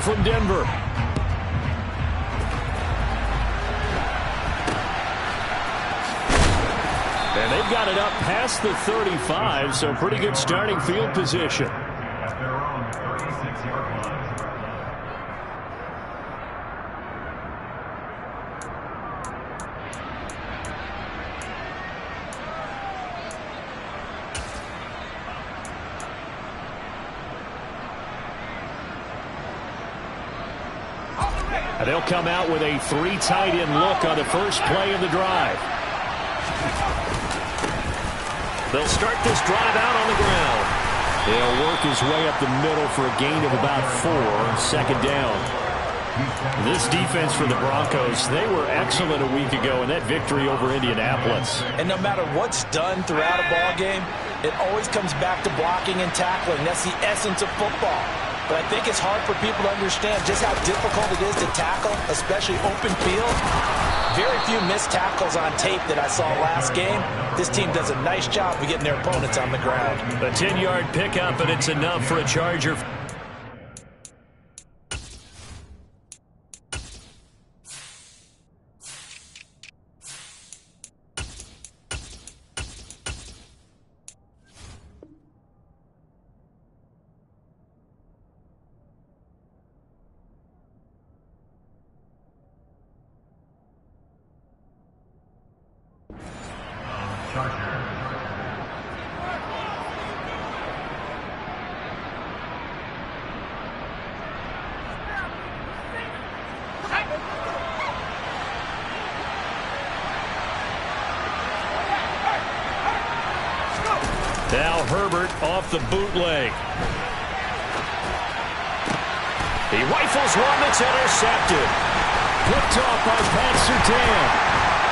from Denver. And they've got it up past the 35, so pretty good starting field position. At their own 36-yard line. And they'll come out with a 3 tight end look on the first play of the drive. They'll start this drive out on the ground. He'll work his way up the middle for a gain of about 4, second down. This defense for the Broncos, they were excellent a week ago in that victory over Indianapolis. And no matter what's done throughout a ball game, it always comes back to blocking and tackling. That's the essence of football. But I think it's hard for people to understand just how difficult it is to tackle, especially open field. Very few missed tackles on tape that I saw last game. This team does a nice job of getting their opponents on the ground. A 10-yard pickup, and it's enough for a Charger. Now Herbert off the bootleg. He rifles one that's intercepted. Picked off by Pat Surtain.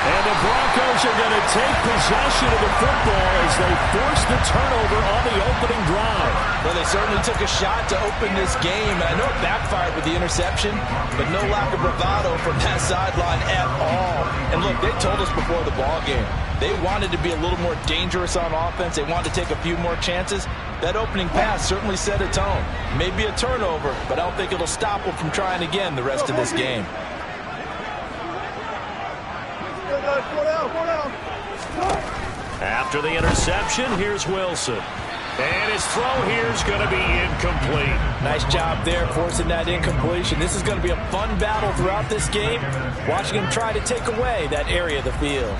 And the Broncos are going to take possession of the football as they force the turnover on the opening drive. Well, they certainly took a shot to open this game. I know it backfired with the interception, but no lack of bravado from that sideline at all. And look, they told us before the ball game, they wanted to be a little more dangerous on offense. They wanted to take a few more chances. That opening pass certainly set a tone. Maybe a turnover, but I don't think it'll stop them from trying again the rest of this game. After the interception, here's Wilson. And his throw here is going to be incomplete. Nice job there forcing that incompletion. This is going to be a fun battle throughout this game, watching him try to take away that area of the field.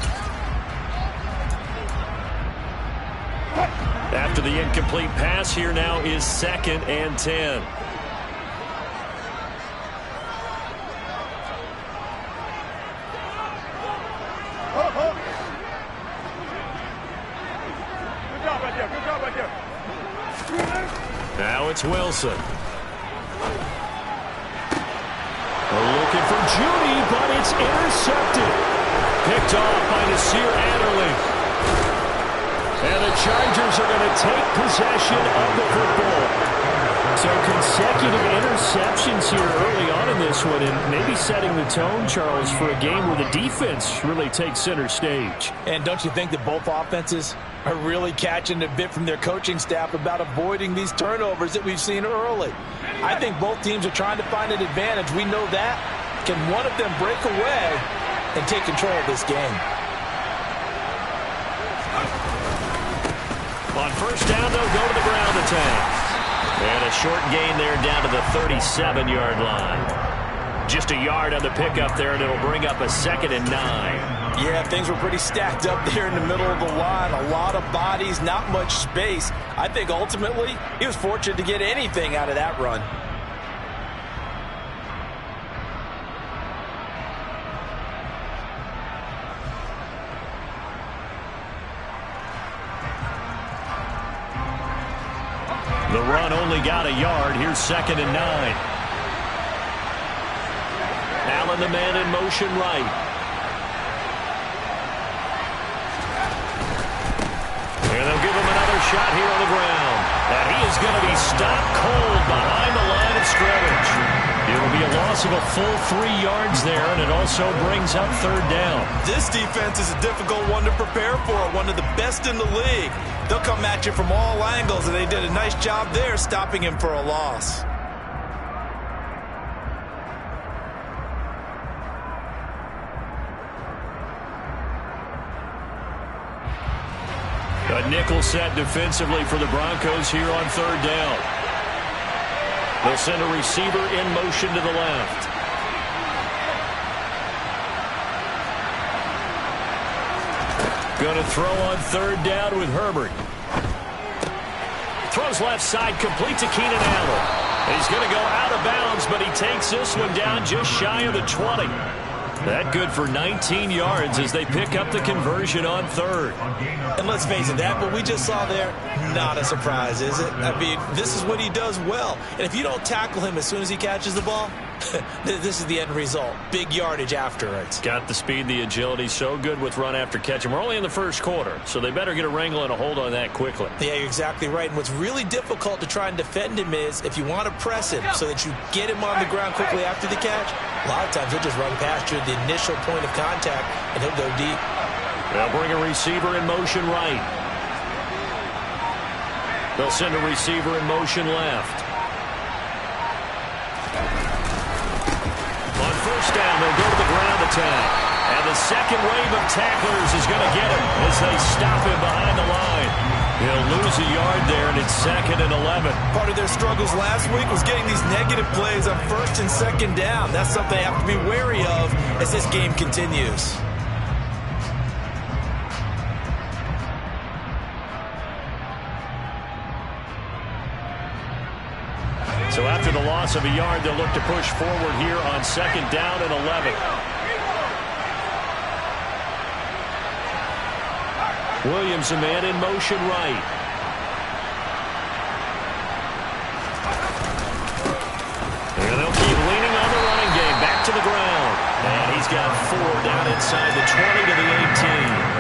After the incomplete pass, here now is 2nd and 10. Now it's Wilson. Looking for Judy, but it's intercepted. Picked off by Nasir Adderley. And the Chargers are going to take possession of the football. So consecutive interceptions here early on in this one, and maybe setting the tone, Charles, for a game where the defense really takes center stage. And don't you think that both offenses are really catching a bit from their coaching staff about avoiding these turnovers that we've seen early? I think both teams are trying to find an advantage. We know that. Can one of them break away and take control of this game? On first down, they'll go to the ground attack. And a short gain there down to the 37-yard line. Just a yard on the pickup there, and it'll bring up a 2nd and 9. Yeah, things were pretty stacked up there in the middle of the line. A lot of bodies, not much space. I think ultimately he was fortunate to get anything out of that run. The run only got a yard. Here's 2nd and 9. Allen, the man in motion right. And they'll give him another shot here on the ground. And he is going to be stopped cold behind the line of scrimmage. It'll be a loss of a full 3 yards there, and it also brings up 3rd down. This defense is a difficult one to prepare for, one of the best in the league. They'll come at you from all angles, and they did a nice job there stopping him for a loss. A nickel set defensively for the Broncos here on third down. They'll send a receiver in motion to the left. Going to throw on third down with Herbert. Throws left side, complete to Keenan Allen. He's going to go out of bounds, but he takes this one down just shy of the 20. That good for 19 yards as they pick up the conversion on third. And let's face it, that what we just saw there, not a surprise, is it? I mean, this is what he does well. And if you don't tackle him as soon as he catches the ball, this is the end result. Big yardage afterwards. Got the speed, the agility, so good with run after catch. And we're only in the first quarter, so they better get a wrangle and a hold on that quickly. Yeah, you're exactly right. And what's really difficult to try and defend him is if you want to press him so that you get him on the ground quickly after the catch, a lot of times he'll just run past you at the initial point of contact, and he'll go deep. They'll bring a receiver in motion right. They'll send a receiver in motion left. On first down, they'll go to the ground attack. And the second wave of tacklers is going to get him as they stop him behind the line. He'll lose a yard there, and it's 2nd and 11. Part of their struggles last week was getting these negative plays on first and second down. That's something they have to be wary of as this game continues. So after the loss of a yard, they'll look to push forward here on 2nd down and 11. Williams, a man in motion right. And they'll keep leaning on the running game. Back to the ground. And he's got 4 down inside the 20 to the 18.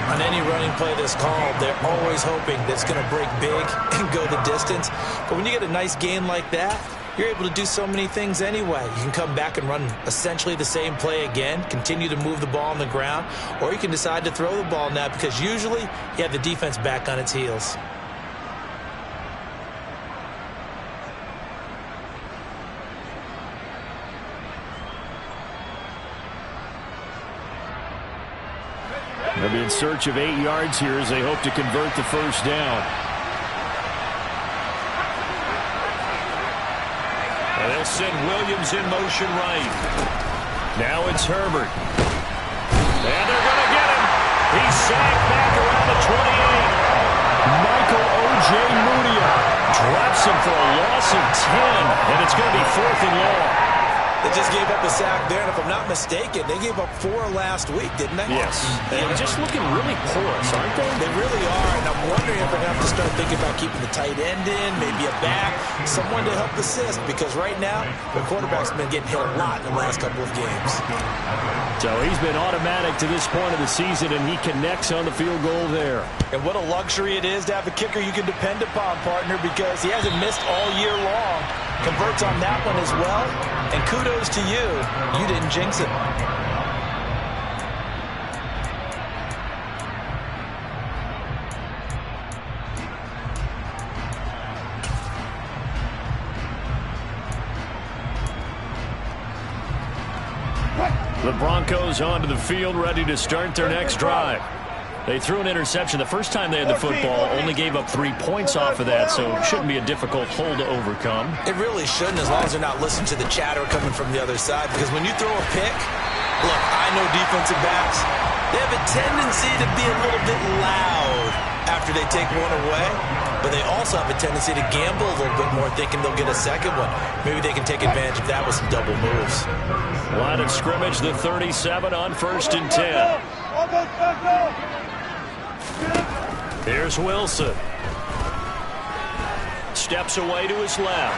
On any running play that's called, they're always hoping that it's going to break big and go the distance. But when you get a nice gain like that, you're able to do so many things anyway. You can come back and run essentially the same play again, continue to move the ball on the ground, or you can decide to throw the ball now because usually you have the defense back on its heels. They'll be in search of 8 yards here as they hope to convert the first down. And they'll send Williams in motion right. Now it's Herbert. And they're going to get him. He's sacked back around the 28. Michael O.J. Mudia drops him for a loss of 10. And it's going to be 4th and long. They just gave up a sack there, and if I'm not mistaken, they gave up 4 last week, didn't they? Yes. And just looking really porous, aren't they? They really are, and I'm wondering if they're going to have to start thinking about keeping the tight end in, maybe a back, someone to help assist, because right now, the quarterback's been getting hit a lot in the last couple of games. So he's been automatic to this point of the season, and he connects on the field goal there. And what a luxury it is to have a kicker you can depend upon, partner, because he hasn't missed all year long. Converts on that one as well. And kudos to you. You didn't jinx it. The Broncos onto the field, ready to start their next drive. They threw an interception the first time they had the football, only gave up 3 points off of that, so it shouldn't be a difficult hole to overcome. It really shouldn't, as long as they're not listening to the chatter coming from the other side, because when you throw a pick, look, I know defensive backs, they have a tendency to be a little bit loud after they take one away, but they also have a tendency to gamble a little bit more, thinking they'll get a second one. Maybe they can take advantage of that with some double moves. Line of scrimmage, the 37 on 1st and 10. Here's Wilson. Steps away to his left.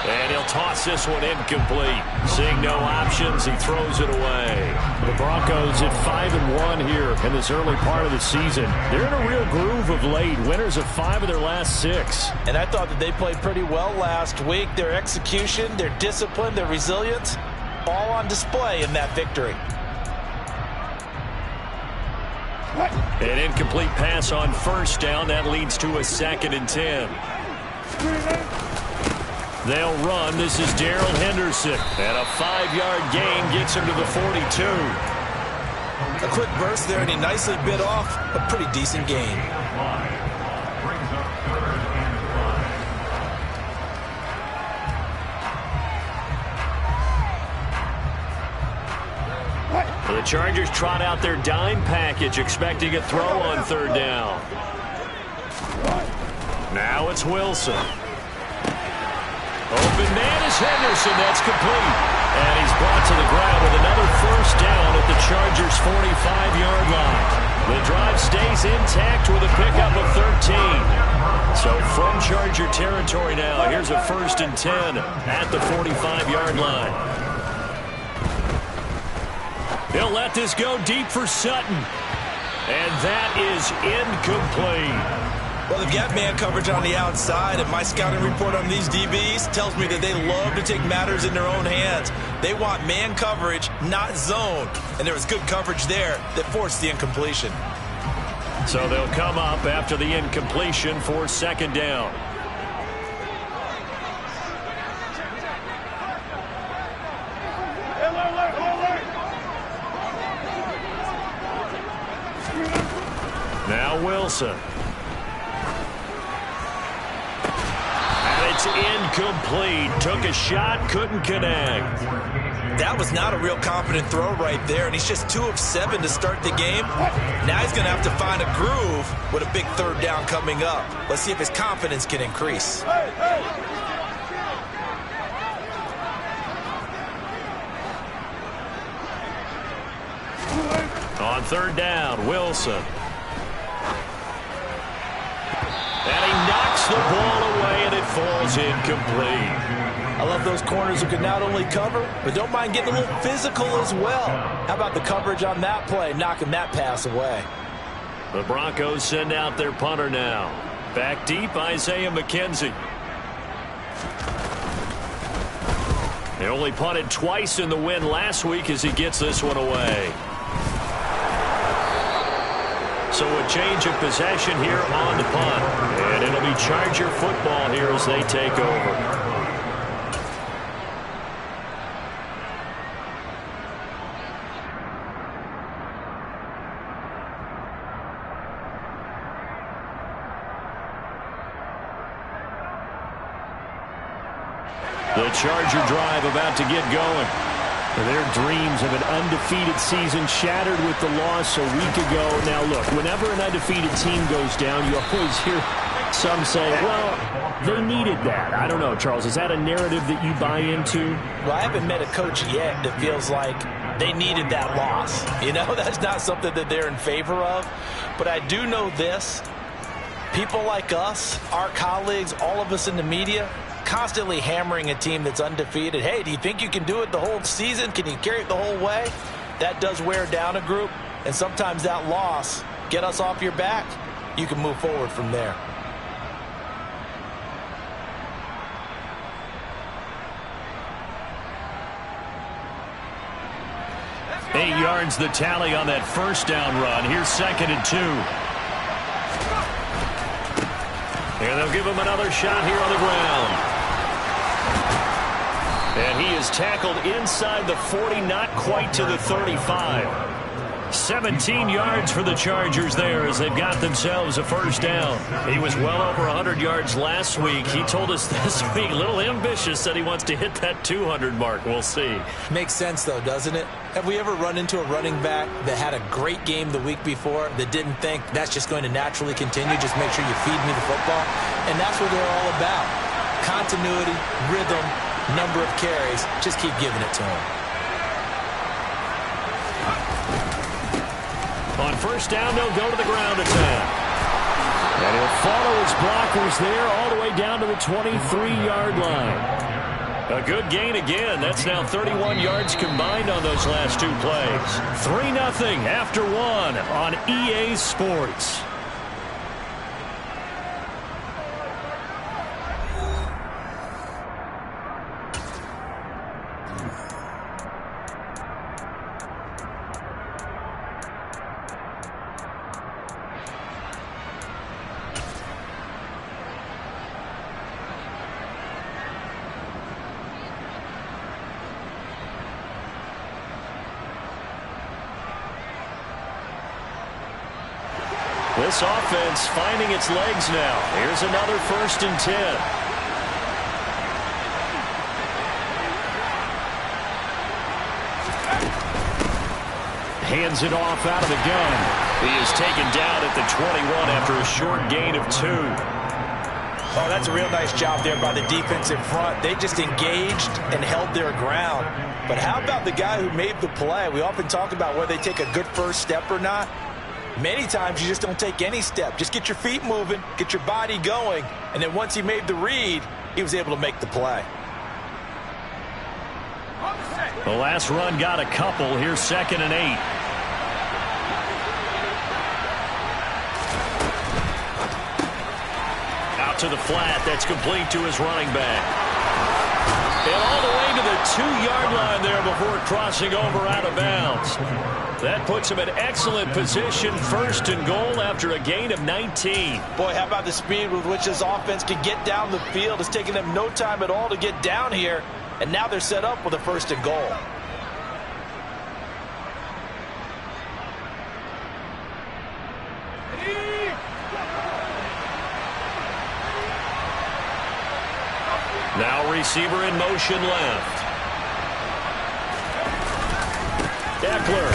And he'll toss this one incomplete. Seeing no options, he throws it away. The Broncos at 5-1 here in this early part of the season. They're in a real groove of late. Winners of 5 of their last 6. And I thought that they played pretty well last week. Their execution, their discipline, their resilience, all on display in that victory. An incomplete pass on 1st down. That leads to a 2nd and 10. They'll run. This is Darrell Henderson. And a 5-yard gain gets him to the 42. A quick burst there, and he nicely bit off a pretty decent gain. Brings up 3rd and 5. The Chargers trot out their dime package, expecting a throw on 3rd down. Now it's Wilson. Open man is Henderson. That's complete. And he's brought to the ground with another 1st down at the Chargers' 45-yard line. The drive stays intact with a pickup of 13. So from Charger territory now, here's a 1st and 10 at the 45-yard line. He'll let this go deep for Sutton. And that is incomplete. Well, they've got man coverage on the outside, and my scouting report on these DBs tells me that they love to take matters in their own hands. They want man coverage, not zone. And there was good coverage there that forced the incompletion. So they'll come up after the incompletion for 2nd down. Now Wilson. It's incomplete. Took a shot, couldn't connect. That was not a real confident throw right there, and he's just 2 of 7 to start the game. Now he's going to have to find a groove with a big 3rd down coming up. Let's see if his confidence can increase. On 3rd down, Wilson. And he knocks the ball away, and it falls incomplete. I love those corners who can not only cover, but don't mind getting a little physical as well. How about the coverage on that play, knocking that pass away? The Broncos send out their punter now. Back deep, Isaiah McKenzie. They only punted twice in the win last week as he gets this one away. So a change of possession here on the punt. And it'll be Charger football here as they take over. The Charger drive about to get going. Their dreams of an undefeated season shattered with the loss a week ago. Now, look, whenever an undefeated team goes down, you always hear some say, well, they needed that. I don't know, Charles. Is that a narrative that you buy into? Well, I haven't met a coach yet that feels like they needed that loss. You know, that's not something that they're in favor of. But I do know this. People like us, our colleagues, all of us in the media, constantly hammering a team that's undefeated. Hey, do you think you can do it the whole season? Can you carry it the whole way? That does wear down a group, and sometimes that loss, get us off your back, you can move forward from there. Eight yards the tally on that 1st down run. Here's 2nd and 2. And they'll give him another shot here on the ground. And he is tackled inside the 40, not quite to the 35. 17 yards for the Chargers there as they've got themselves a 1st down. He was well over 100 yards last week. He told us this week, a little ambitious, said he wants to hit that 200 mark. We'll see. Makes sense, though, doesn't it? Have we ever run into a running back that had a great game the week before that didn't think that's just going to naturally continue? Just make sure you feed me the football. And that's what they're all about. Continuity, rhythm, number of carries. Just keep giving it to him. On 1st down, they'll go to the ground attack. And he'll follow his blockers there all the way down to the 23-yard line. A good gain again. That's now 31 yards combined on those last 2 plays. 3-0 after 1 on EA Sports. This offense finding its legs now. Here's another 1st and 10. Hands it off out of the gun. He is taken down at the 21 after a short gain of 2. Oh, that's a real nice job there by the defense in front. They just engaged and held their ground. But how about the guy who made the play? We often talk about whether they take a good first step or not. Many times you just don't take any step. Just get your feet moving, get your body going, and then once he made the read, he was able to make the play. The last run got a couple. Here's 2nd and 8. Out to the flat. That's complete to his running back. And all the way to the 2-yard line there before crossing over out of bounds. That puts him in excellent position, 1st and goal after a gain of 19. Boy, how about the speed with which this offense could get down the field? It's taken them no time at all to get down here, and now they're set up with a 1st and goal. Now receiver in motion left. Eckler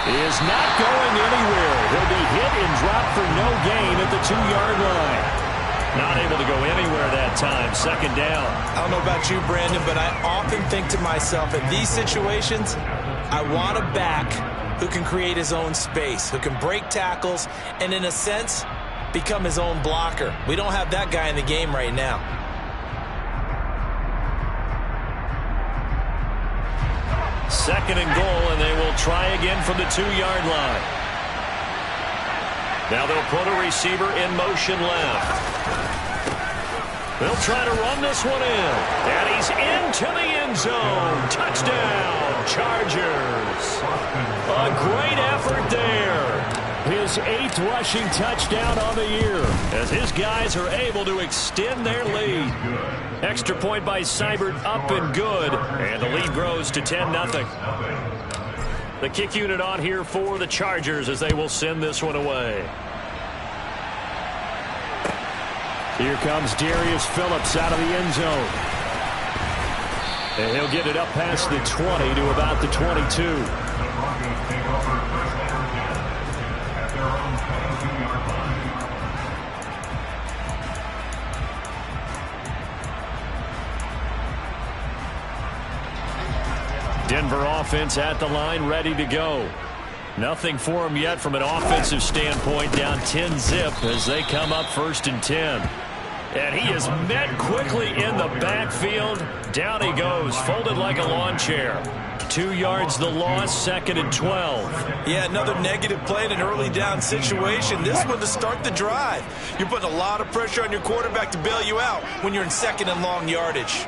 is not going anywhere. He'll be hit and dropped for no gain at the 2-yard line. Not able to go anywhere that time. 2nd down. I don't know about you, Brandon, but I often think to myself, in these situations, I want a back who can create his own space, who can break tackles, and in a sense, become his own blocker. We don't have that guy in the game right now. 2nd and goal, and they will try again from the 2-yard line. Now they'll put a receiver in motion left. They'll try to run this one in. And he's into the end zone. Touchdown, Chargers. A great effort there. His 8th rushing touchdown on the year as his guys are able to extend their lead. Extra point by Seibert, up and good. And the lead grows to 10-0. The kick unit on here for the Chargers as they will send this one away. Here comes Darius Phillips out of the end zone. And he'll get it up past the 20 to about the 22. Denver offense at the line, ready to go. Nothing for them yet from an offensive standpoint, down 10-zip as they come up 1st and 10. And he is met quickly in the backfield. Down he goes, folded like a lawn chair. 2 yards the loss, 2nd and 12. Yeah, another negative play in an early down situation. This one to start the drive. You're putting a lot of pressure on your quarterback to bail you out when you're in 2nd and long yardage.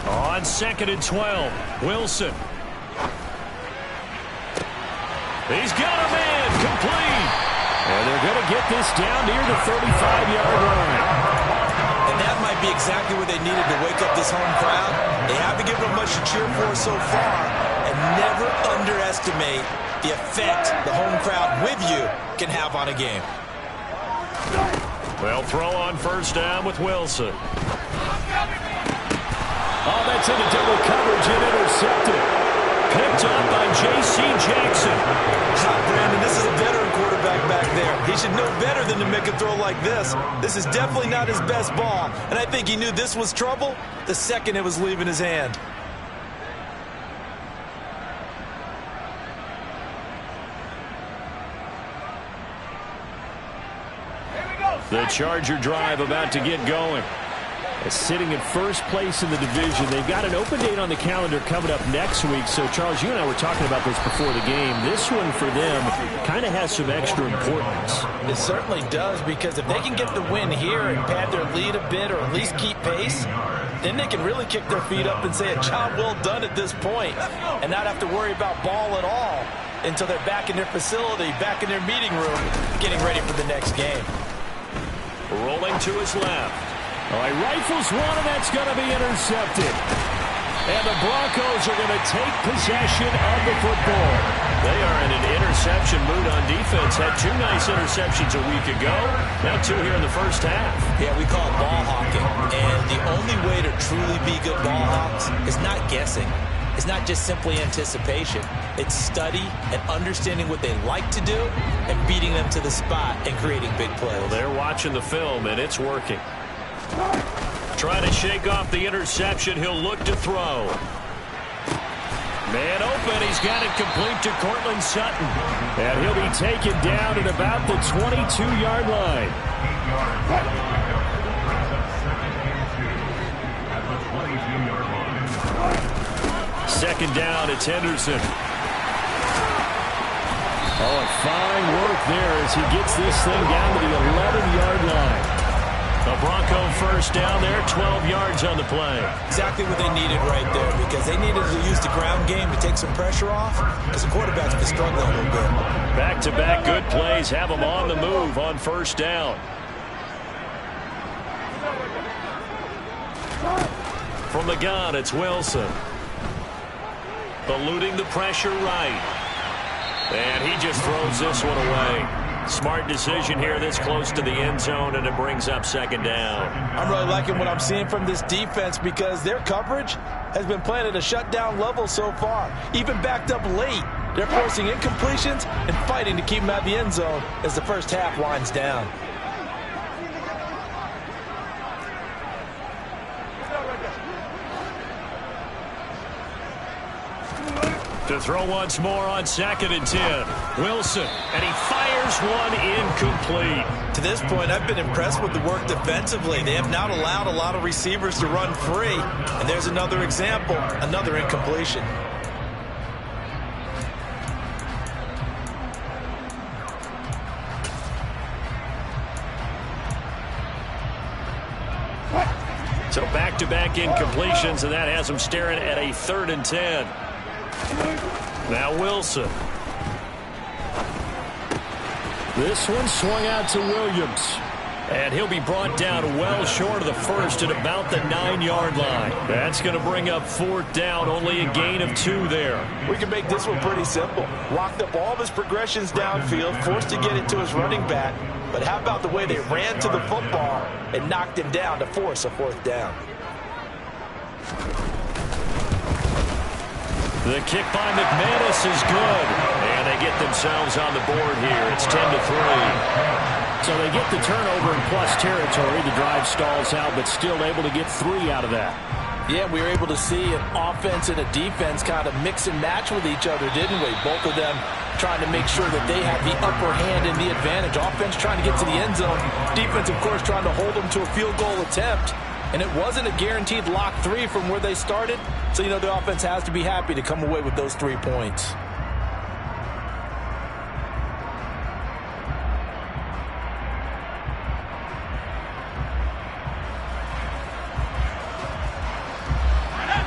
On 2nd and 12, Wilson. He's got a man, complete. And they're going to get this down near the 35-yard line. And that might be exactly what they needed to wake up this home crowd. They haven't given them much to cheer for so far. And never underestimate the effect the home crowd with you can have on a game. Well, throw on 1st down with Wilson. Oh, that's into double coverage and intercepted. Picked up by J.C. Jackson. Brandon, this is a veteran quarterback back there. He should know better than to make a throw like this. This is definitely not his best ball, and I think he knew this was trouble the second it was leaving his hand. The Charger drive about to get going. Sitting in 1st place in the division. They've got an open date on the calendar coming up next week. So, Charles, you and I were talking about this before the game. This one for them kind of has some extra importance. It certainly does, because if they can get the win here and pad their lead a bit or at least keep pace, then they can really kick their feet up and say a job well done at this point and not have to worry about ball at all until they're back in their facility, back in their meeting room, getting ready for the next game. Rolling to his left. All right, rifles one, and that's going to be intercepted. And the Broncos are going to take possession of the football. They are in an interception mood on defense. Had 2 nice interceptions a week ago. Now 2 here in the first half. Yeah, we call it ball hawking. And the only way to truly be good ball hawks is not guessing. It's not just simply anticipation. It's study and understanding what they like to do and beating them to the spot and creating big plays. Well, they're watching the film, and it's working. Trying to shake off the interception. He'll look to throw. Man open. He's got it complete to Cortland Sutton. And he'll be taken down at about the 22-yard line. Second down, it's Henderson. Oh, and fine work there as he gets this thing down to the 11-yard line. A Bronco first down there, 12 yards on the play. Exactly what they needed right there, because they needed to use the ground game to take some pressure off, because the quarterback's been struggling a little bit. Back-to-back good plays have them on the move on first down. From the gun, it's Wilson. Eluding the pressure right. And he just throws this one away. Smart decision here this close to the end zone, and it brings up second down. I'm really liking what I'm seeing from this defense because their coverage has been playing at a shutdown level so far. Even backed up late, they're forcing incompletions and fighting to keep them out of the end zone as the first half winds down. To throw once more on 2nd and 10. Wilson, and he fires one incomplete. To this point, I've been impressed with the work defensively. They have not allowed a lot of receivers to run free. And there's another example, another incompletion. So back-to-back incompletions, and that has them staring at a 3rd and 10. Now Wilson. This one swung out to Williams. And he'll be brought down well short of the first at about the 9-yard line. That's going to bring up 4th down, only a gain of 2 there. We can make this one pretty simple. Locked up all of his progressions downfield, forced to get it to his running back. But how about the way they ran to the football and knocked him down to force a 4th down? The kick by McManus is good. And they get themselves on the board here. It's 10-3. So they get the turnover in plus territory. The drive stalls out, but still able to get 3 out of that. Yeah, we were able to see an offense and a defense kind of mix and match with each other, didn't we? Both of them trying to make sure that they have the upper hand and the advantage. Offense trying to get to the end zone. Defense, of course, trying to hold them to a field goal attempt. And it wasn't a guaranteed lock 3 from where they started. So, you know, the offense has to be happy to come away with those 3 points.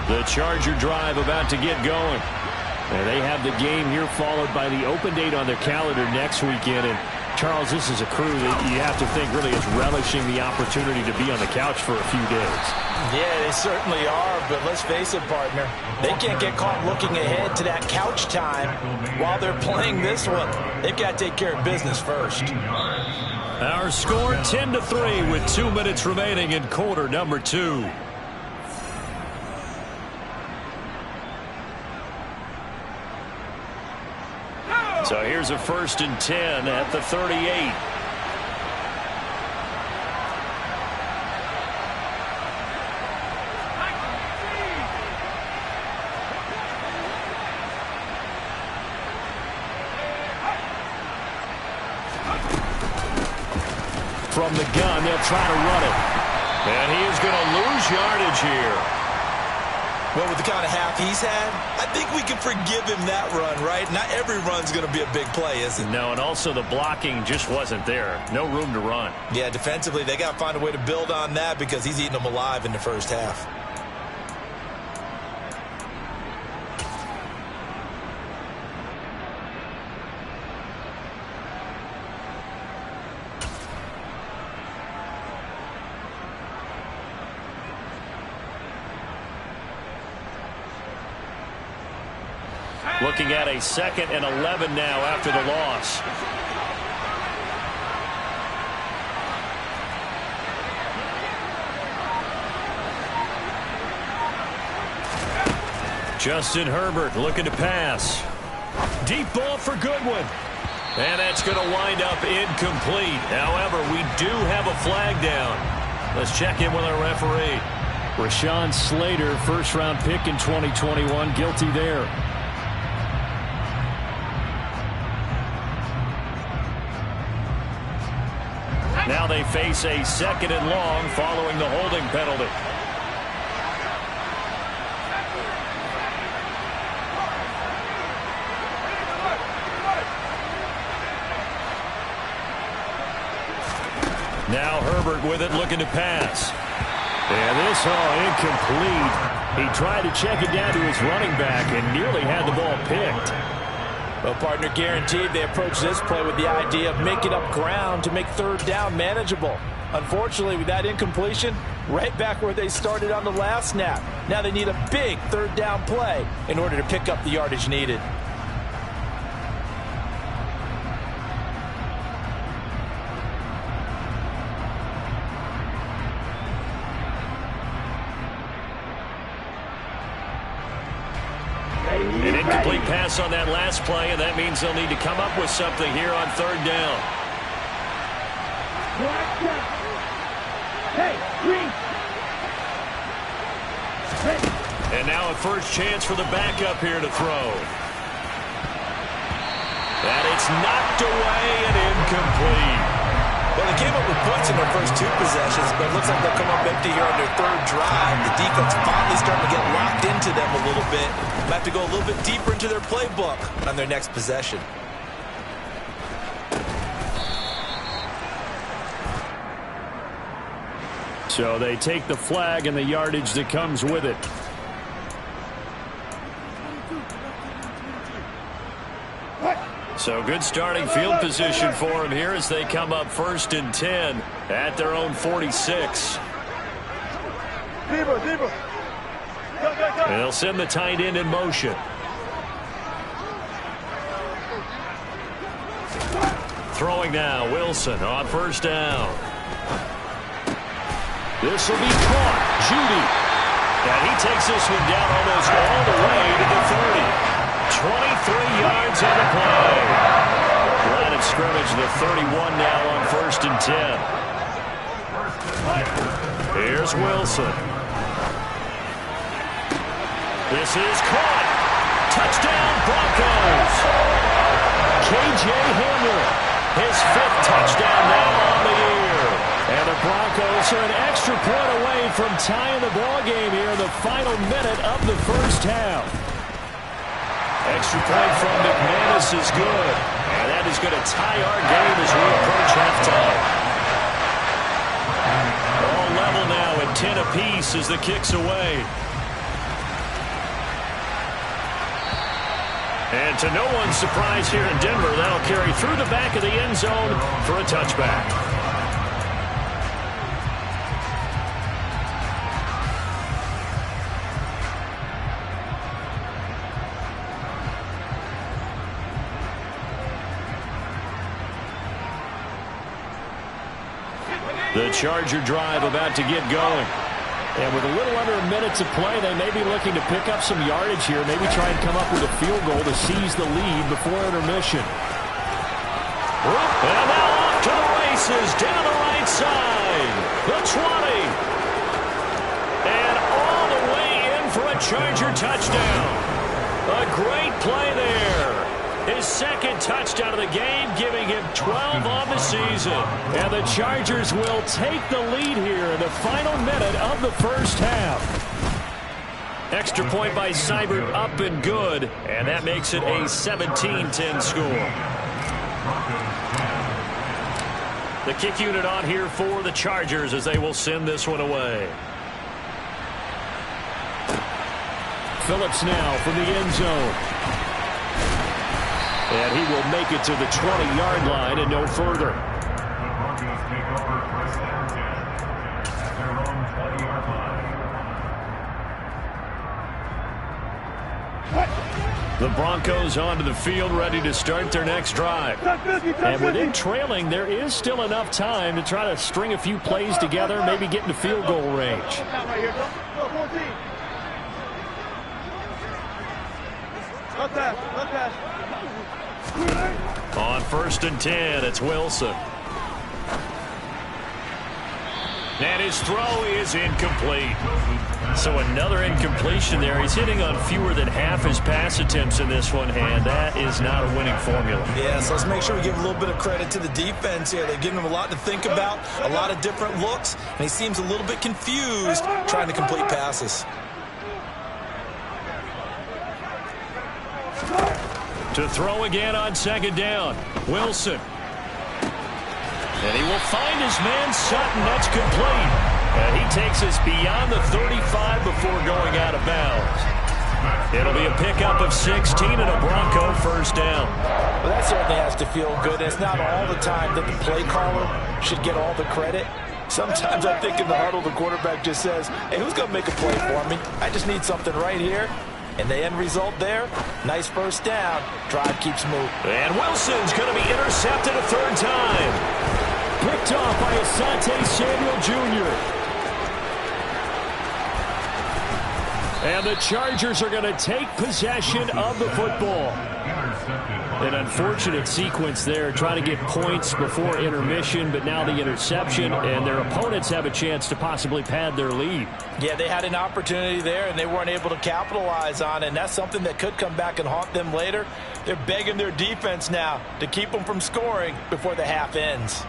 The Charger drive about to get going. And they have the game here followed by the open date on their calendar next weekend. And Charles, this is a crew that you have to think really is relishing the opportunity to be on the couch for a few days. Yeah, they certainly are, but let's face it, partner. They can't get caught looking ahead to that couch time while they're playing this one. They've got to take care of business first. Our score 10-3 with 2 minutes remaining in quarter number 2. So here's a 1st and 10 at the 38. From the gun, they'll try to run it. And he is going to lose yardage here. Well, with the kind of half he's had, I think we can forgive him that run, right? Not every run's going to be a big play, is it? No, and also the blocking just wasn't there. No room to run. Yeah, defensively, they got to find a way to build on that because he's eating them alive in the first half. Looking at a 2nd and 11 now after the loss. Justin Herbert looking to pass. Deep ball for Goodwin. And that's going to wind up incomplete. However, we do have a flag down. Let's check in with our referee. Rashawn Slater, first-round pick in 2021, guilty there. Now they face a 2nd and long following the holding penalty. Now Herbert with it, looking to pass. And this incomplete. He tried to check it down to his running back and nearly had the ball picked. Well, partner, guaranteed they approach this play with the idea of making up ground to make 3rd down manageable. Unfortunately, with that incompletion, right back where they started on the last snap. Now they need a big 3rd down play in order to pick up the yardage needed. An incomplete pass on that last play, and that means they'll need to come up with something here on 3rd down. And now a first chance for the backup here to throw. And it's knocked away and incomplete. Well, they came up with points in their first 2 possessions, but it looks like they'll come up empty here on their 3rd drive. The defense finally starting to get locked into them a little bit. Might have to go a little bit deeper into their playbook on their next possession. So they take the flag and the yardage that comes with it. So good starting field position for them here as they come up 1st and 10 at their own 46. And they'll send the tight end in motion. Throwing now, Wilson on 1st down. This will be caught. Judy. And he takes this one down almost all the way to the 30. 23 yards on the play. Line of scrimmage, the 31 now on 1st and 10. Here's Wilson. This is caught. Touchdown, Broncos. K.J. Hamler, his 5th touchdown now on the year. And the Broncos are an extra point away from tying the ball game here in the final minute of the first half. Extra point from McManus is good. And that is going to tie our game as we approach halftime. All level now at 10 apiece as the kick's away. And to no one's surprise here in Denver, that'll carry through the back of the end zone for a touchback. The Charger drive about to get going. And with a little under a minute to play, they may be looking to pick up some yardage here, maybe try and come up with a field goal to seize the lead before intermission. And now off to the races, down the right side. The 20. And all the way in for a Charger touchdown. A great play there. His 2nd touchdown of the game, giving him 12 on the season. And the Chargers will take the lead here in the final minute of the first half. Extra point by Seibert, up and good. And that makes it a 17-10 score. The kick unit on here for the Chargers as they will send this one away. Phillips now from the end zone. And he will make it to the 20-yard line and no further. The Broncos take over 1st and 10 at their own 20-yard line. The Broncos onto the field, ready to start their next drive. And with it trailing, there is still enough time to try to string a few plays together, maybe get into field goal range. On 1st and 10, it's Wilson. And his throw is incomplete. So another incompletion there. He's hitting on fewer than half his pass attempts in this one, and that is not a winning formula. Yeah, so let's make sure we give a little bit of credit to the defense here. They're giving him a lot to think about, a lot of different looks, and he seems a little bit confused trying to complete passes. To throw again on 2nd down, Wilson. And he will find his man Sutton. That's complete. And he takes us beyond the 35 before going out of bounds. It'll be a pickup of 16 and a Bronco 1st down. Well, that certainly has to feel good. It's not all the time that the play caller should get all the credit. Sometimes I think in the huddle, the quarterback just says, hey, who's going to make a play for me? I just need something right here. And the end result there, nice 1st down. Drive keeps moving. And Wilson's going to be intercepted a 3rd time. Picked off by Asante Samuel Jr. And the Chargers are going to take possession of the football. An unfortunate sequence there, trying to get points before intermission, but now the interception, and their opponents have a chance to possibly pad their lead. Yeah, they had an opportunity there, and they weren't able to capitalize on it, and that's something that could come back and haunt them later. They're begging their defense now to keep them from scoring before the half ends.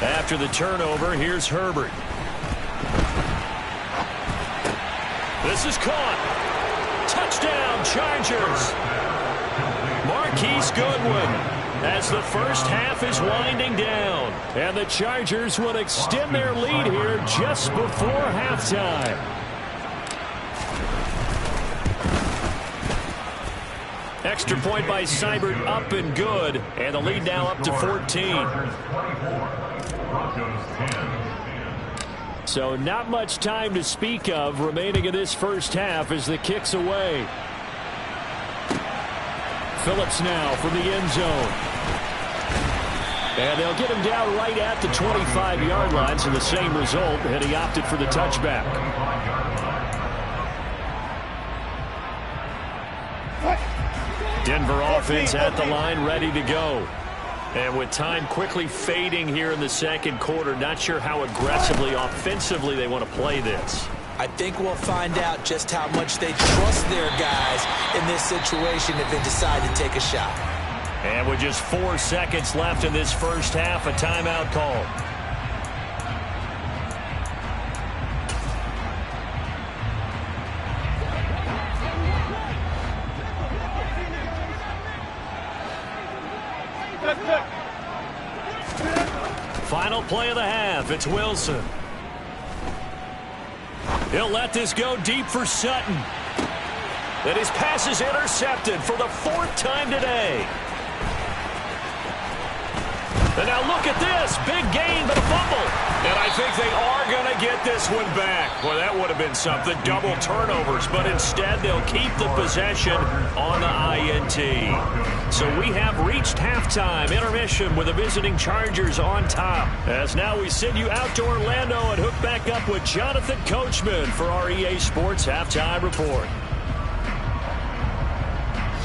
After the turnover, here's Herbert. This is caught. Touchdown, Chargers. Marquise Goodwin as the 1st half is winding down. And the Chargers will extend their lead here just before halftime. Extra point by Seibert, up and good. And the lead now up to 14. So not much time to speak of remaining in this 1st half as the kick's away. Phillips now from the end zone. And they'll get him down right at the 25-yard line, so the same result, and he opted for the touchback. Denver offense at the line, ready to go. And with time quickly fading here in the 2nd quarter, not sure how aggressively, offensively they want to play this. I think we'll find out just how much they trust their guys in this situation if they decide to take a shot. And with just 4 seconds left in this 1st half, a timeout call. Final play of the half. It's Wilson. He'll let this go deep for Sutton. And his pass is intercepted for the 4th time today. And now look at this. Big gain, but a fumble. And I think they are going to get this one back. Well, that would have been something. Double turnovers. But instead, they'll keep the possession on the INT. So we have reached halftime. Intermission with the visiting Chargers on top. As now we send you out to Orlando and hook back up with Jonathan Coachman for our EA Sports Halftime Report.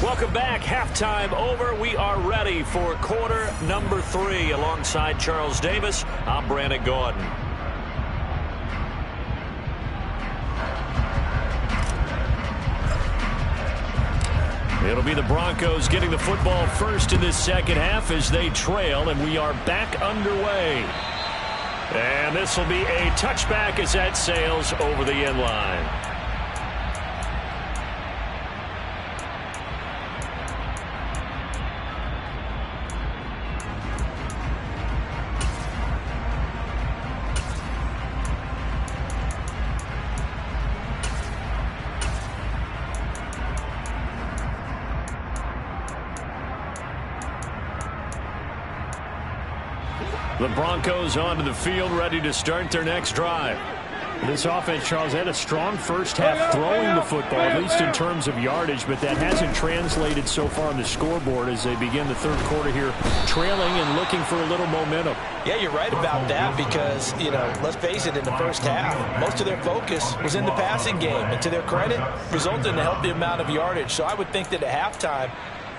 Welcome back. Halftime over. We are ready for quarter number 3. Alongside Charles Davis, I'm Brandon Gordon. It'll be the Broncos getting the football first in this 2nd half as they trail, and we are back underway. And this will be a touchback as that sails over the end line. The Broncos onto the field, ready to start their next drive. This offense, Charles, had a strong first half throwing the football, at least in terms of yardage, but that hasn't translated so far on the scoreboard as they begin the third quarter here, trailing and looking for a little momentum. Yeah, you're right about that because, let's face it, in the first half, most of their focus was in the passing game. And to their credit, resulted in a healthy amount of yardage. So I would think that at halftime,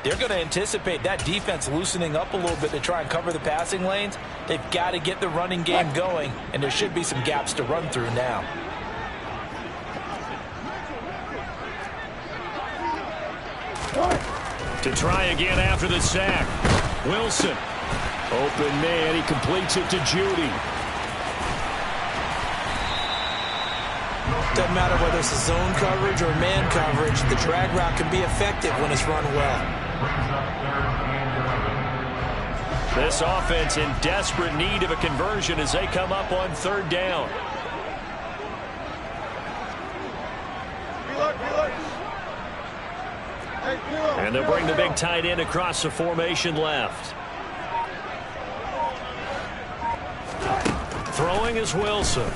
they're going to anticipate that defense loosening up a little bit to try and cover the passing lanes. They've got to get the running game going, and there should be some gaps to run through now. To try again after the sack. Wilson. Open man. He completes it to Judy. Doesn't matter whether it's a zone coverage or man coverage, the drag route can be effective when it's run well. This offense in desperate need of a conversion as they come up on third down. And they'll bring the big tight end across the formation left. Throwing is Wilson.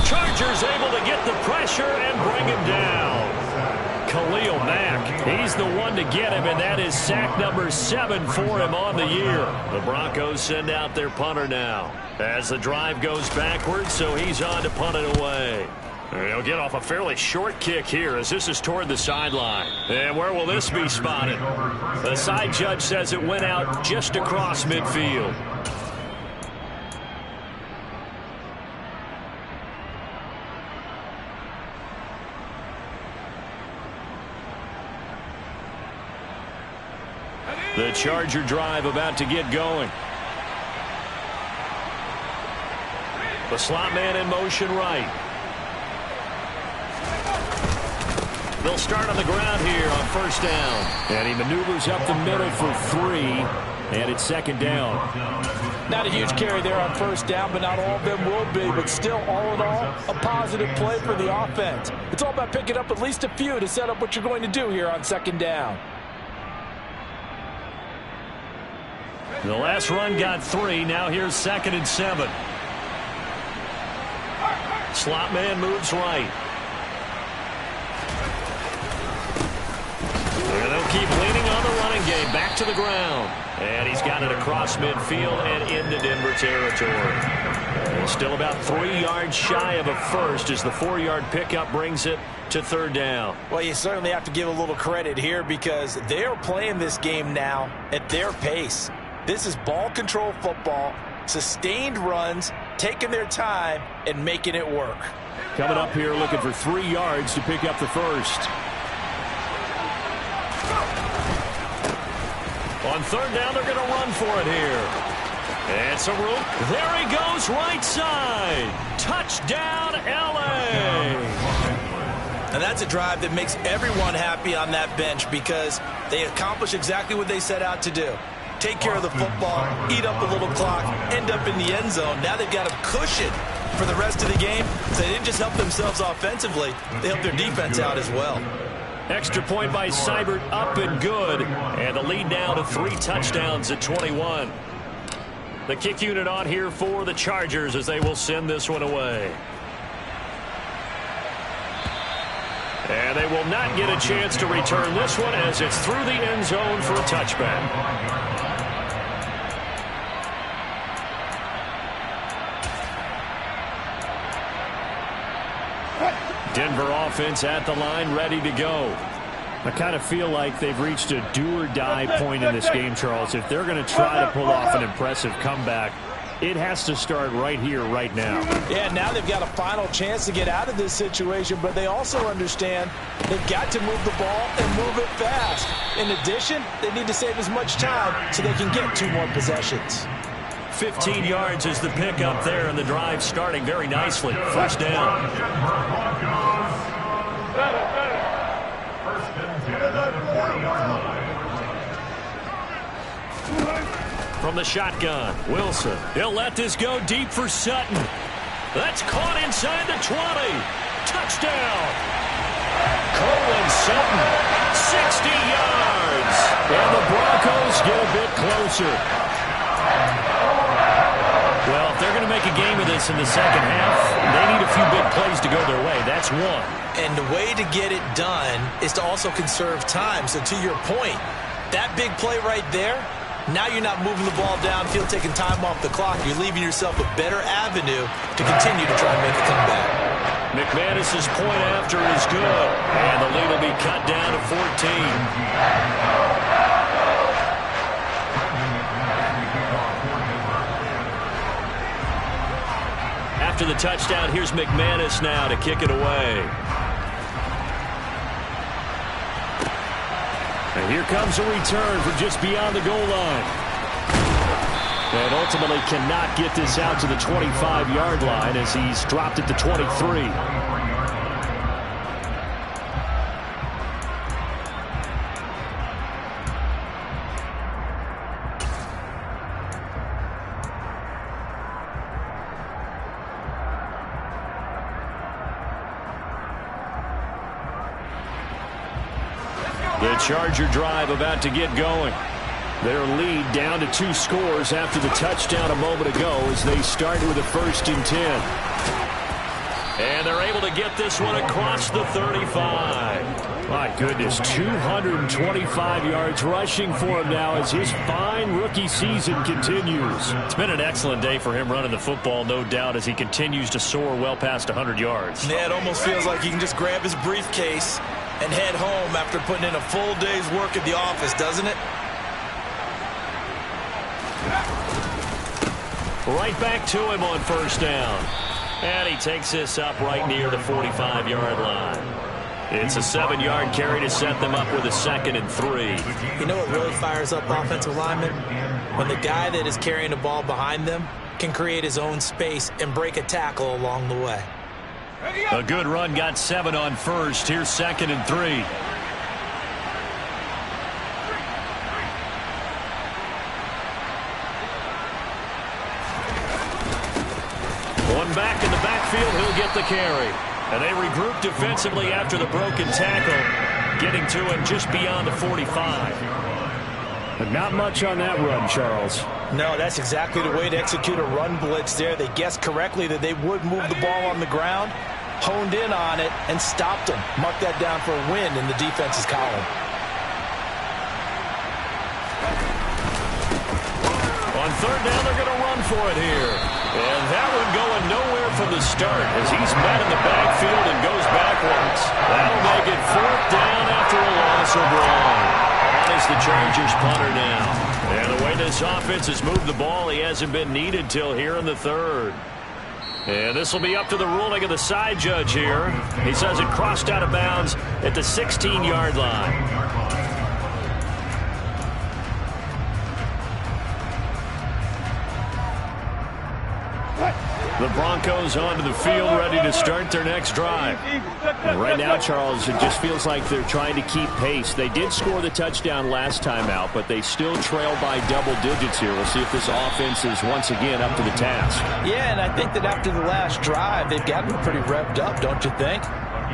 Chargers able to get the pressure and bring him down. Khalil Mack, he's the one to get him, and that is sack number 7 for him on the year. The Broncos send out their punter now as the drive goes backwards, so he's on to punt it away. And he'll get off a fairly short kick here as this is toward the sideline. And where will this be spotted? The side judge says it went out just across midfield. The Charger drive about to get going. The slot man in motion right. They'll start on the ground here on first down. And he maneuvers up the middle for 3. And it's second down. Not a huge carry there on first down, but not all of them will be. But still, all in all, a positive play for the offense. It's all about picking up at least a few to set up what you're going to do here on second down. The last run got 3. Now here's 2nd and 7. Slot man moves right. And they'll keep leaning on the running game. Back to the ground. And he's got it across midfield and into Denver territory. And still about 3 yards shy of a first as the 4-yard pickup brings it to third down. Well, you certainly have to give a little credit here because they're playing this game now at their pace. This is ball control football, sustained runs, taking their time, and making it work. Coming up here looking for 3 yards to pick up the first. On third down, they're going to run for it here. And some room. There he goes, right side. Touchdown, L.A. And that's a drive that makes everyone happy on that bench because they accomplish exactly what they set out to do. Take care of the football, eat up a little clock, end up in the end zone. Now they've got a cushion for the rest of the game. So they didn't just help themselves offensively, they helped their defense out as well. Extra point by Seibert, up and good. And the lead now to 3 touchdowns at 21. The kick unit on here for the Chargers as they will send this one away. And they will not get a chance to return this one as it's through the end zone for a touchback. Denver offense at the line, ready to go. I kind of feel like they've reached a do-or-die point in this game, Charles. If they're going to try to pull off an impressive comeback, it has to start right here, right now. Yeah, now they've got a final chance to get out of this situation, but they also understand they've got to move the ball and move it fast. In addition, they need to save as much time so they can get 2 more possessions. 15 yards is the pickup there, and the drive starting very nicely. First down. From the shotgun, Wilson. He'll let this go deep for Sutton. That's caught inside the 20. Touchdown. Colin Sutton, 60 yards. And the Broncos get a bit closer. to make a game of this in the second half, they need a few big plays to go their way. That's one. And the way to get it done is to also conserve time. So to your point, that big play right there, now you're not moving the ball downfield, taking time off the clock. You're leaving yourself a better avenue to continue to try and make a comeback. McManus's point after is good, and the lead will be cut down to 14. After the touchdown, here's McManus now to kick it away. And here comes a return from just beyond the goal line. And ultimately cannot get this out to the 25-yard line as he's dropped at the 23. The Charger drive about to get going. Their lead down to 2 scores after the touchdown a moment ago as they start with a 1st and 10. And they're able to get this one across the 35. My goodness, 225 yards rushing for him now as his fine rookie season continues. It's been an excellent day for him running the football, no doubt, as he continues to soar well past 100 yards. Yeah, it almost feels like he can just grab his briefcase and head home after putting in a full day's work at the office, doesn't it? Right back to him on 1st down. And he takes this up right near the 45-yard line. It's a 7-yard carry to set them up with a 2nd and 3. You know what really fires up offensive linemen? When the guy that is carrying the ball behind them can create his own space and break a tackle along the way. A good run got 7 on 1st. Here's 2nd and 3. One back in the backfield, he'll get the carry. And they regroup defensively after the broken tackle, getting to him just beyond the 45. But not much on that run, Charles. No, that's exactly the way to execute a run blitz there. They guessed correctly that they would move the ball on the ground, honed in on it, and stopped them. Mark that down for a win in the defense's column. On 3rd down, they're going to run for it here. And that one going nowhere from the start as he's met in the backfield and goes backwards. That'll make it 4th down after a loss overall. On is the Chargers punter now. And the way this offense has moved the ball, he hasn't been needed till here in the 3rd. And this will be up to the ruling of the side judge here. He says it crossed out of bounds at the 16-yard line. The Broncos onto the field, ready to start their next drive. And right now, Charles, it just feels like they're trying to keep pace. They did score the touchdown last time out, but they still trail by double digits here. We'll see if this offense is once again up to the task. Yeah, and I think that after the last drive, they've gotten pretty revved up, don't you think?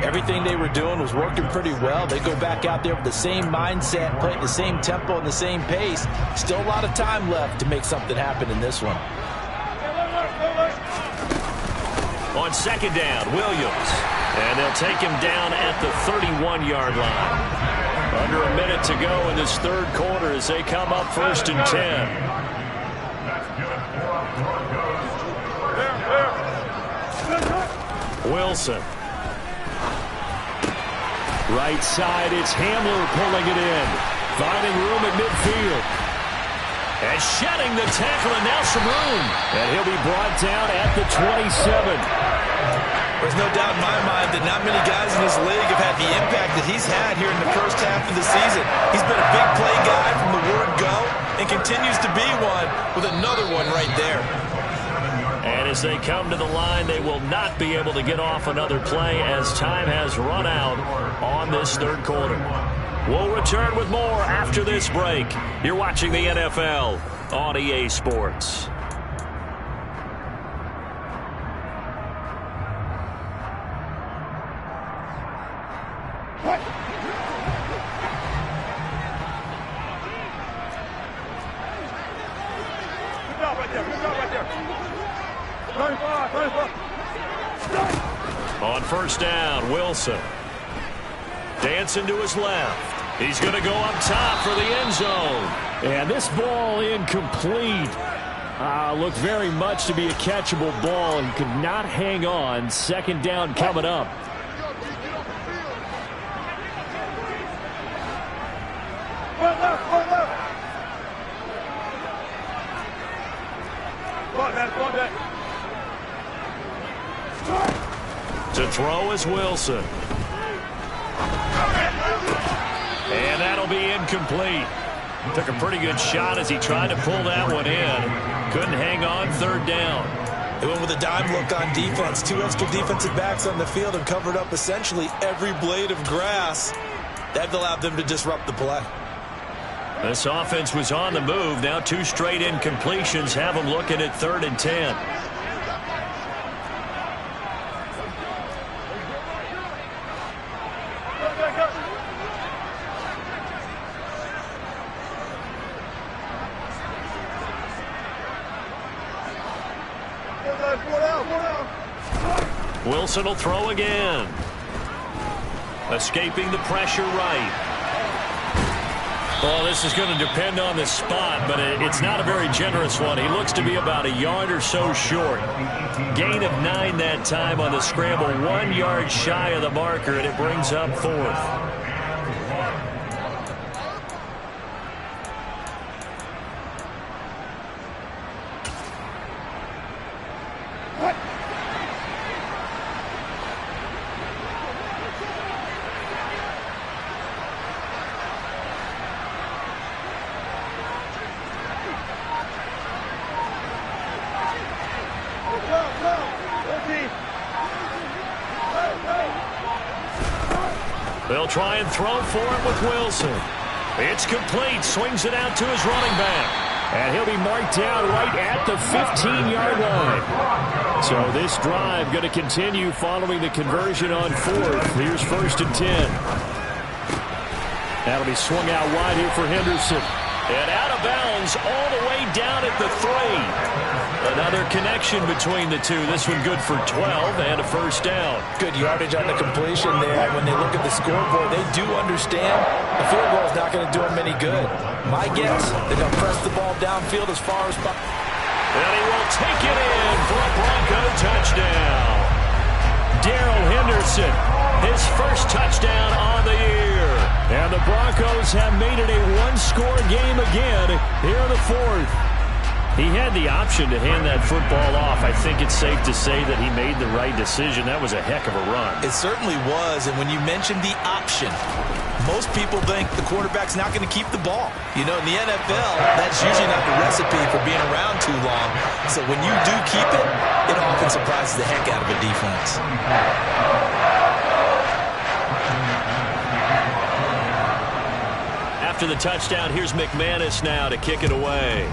Everything they were doing was working pretty well. They go back out there with the same mindset, playing the same tempo and the same pace. Still a lot of time left to make something happen in this one. On 2nd down, Williams. And they'll take him down at the 31-yard line. Under a minute to go in this 3rd quarter as they come up 1st and 10. Wilson. Right side, it's Hamler pulling it in. Finding room at midfield. And shedding the tackle, and now some room. And he'll be brought down at the 27. There's no doubt in my mind that not many guys in this league have had the impact that he's had here in the 1st half of the season. He's been a big play guy from the word go and continues to be one with another one right there. And as they come to the line, they will not be able to get off another play as time has run out on this 3rd quarter. We'll return with more after this break. You're watching the NFL on EA Sports. On first down, Wilson. Dancing to his left. He's going to go up top for the end zone. And this ball incomplete. Looked very much to be a catchable ball. He could not hang on. Second down coming up. To throw is Wilson. And that'll be incomplete. Took a pretty good shot as he tried to pull that one in. Couldn't hang on. Third down. They went with a dime look on defense. 2 extra defensive backs on the field and covered up essentially every blade of grass. That allowed them to disrupt the play. This offense was on the move. Now 2 straight incompletions have them looking at 3rd and 10. Wilson will throw again. Escaping the pressure right. Well, this is going to depend on the spot, but it's not a very generous one. He looks to be about a yard or so short. Gain of 9 that time on the scramble. 1 yard shy of the marker, and it brings up 4th. They'll try and throw for it with Wilson. It's complete. Swings it out to his running back. And he'll be marked down right at the 15-yard line. So this drive going to continue following the conversion on 4th. Here's 1st and 10. That'll be swung out wide here for Henderson. And out of bounds all the way down at the 3. Another connection between the two. This one good for 12 and a first down. Good yardage on the completion there. When they look at the scoreboard, they do understand the field goal is not going to do them any good. My guess, they're going to press the ball downfield as far as possible. And he will take it in for a Bronco touchdown. Darrell Henderson, his first touchdown on the year. And the Broncos have made it a 1-score game again here in the 4th. He had the option to hand that football off. I think it's safe to say that he made the right decision. That was a heck of a run. It certainly was, and when you mentioned the option, most people think the quarterback's not going to keep the ball. You know, in the NFL, that's usually not the recipe for being around too long. So when you do keep it, it often surprises the heck out of a defense. After the touchdown, here's McManus now to kick it away.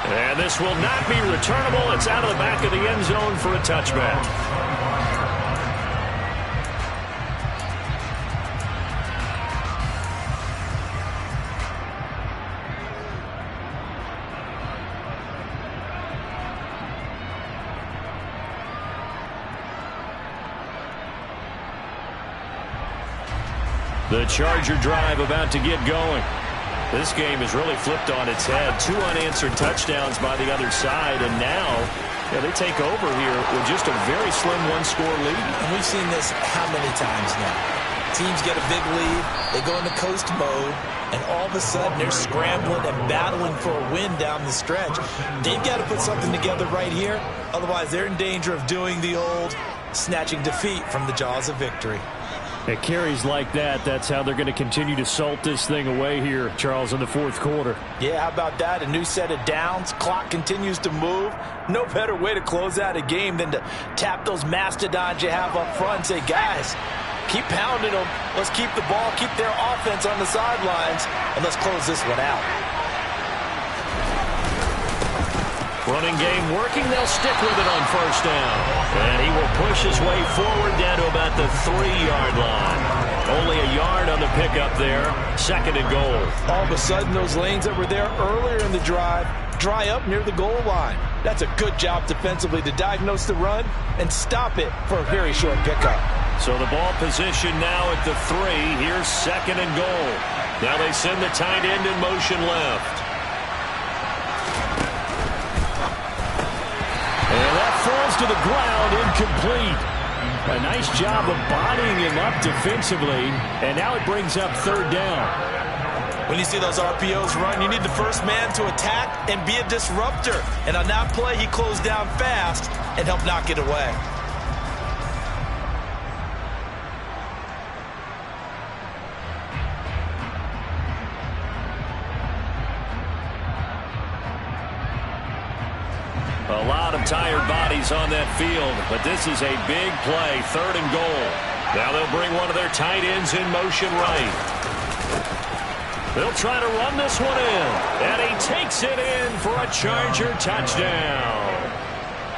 And this will not be returnable. It's out of the back of the end zone for a touchback. The Charger drive about to get going. This game is really flipped on its head. 2 unanswered touchdowns by the other side, and now they take over here with just a very slim 1-score lead. And we've seen this how many times now? Teams get a big lead, they go into coast mode, and all of a sudden they're scrambling and battling for a win down the stretch. They've got to put something together right here, otherwise they're in danger of doing the old snatching defeat from the jaws of victory. It carries like that. That's how they're going to continue to salt this thing away here, Charles, in the 4th quarter. Yeah, how about that? A new set of downs. Clock continues to move. No better way to close out a game than to tap those mastodons you have up front and say, guys, keep pounding them. Let's keep the ball, keep their offense on the sidelines, and let's close this one out. Running game working. They'll stick with it on first down. And he will push his way forward down to about the 3-yard line. Only a yard on the pickup there. 2nd and goal. All of a sudden, those lanes that were there earlier in the drive dry up near the goal line. That's a good job defensively to diagnose the run and stop it for a very short pickup. So the ball position now at the 3. Here's 2nd and goal. Now they send the tight end in motion left. And that falls to the ground, incomplete. A nice job of bodying him up defensively, and now it brings up 3rd down. When you see those RPOs run, you need the first man to attack and be a disruptor. And on that play, he closed down fast and helped knock it away. A lot of tired bodies on that field, but this is a big play. 3rd and goal. Now they'll bring one of their tight ends in motion right. They'll try to run this one in, and he takes it in for a Charger touchdown.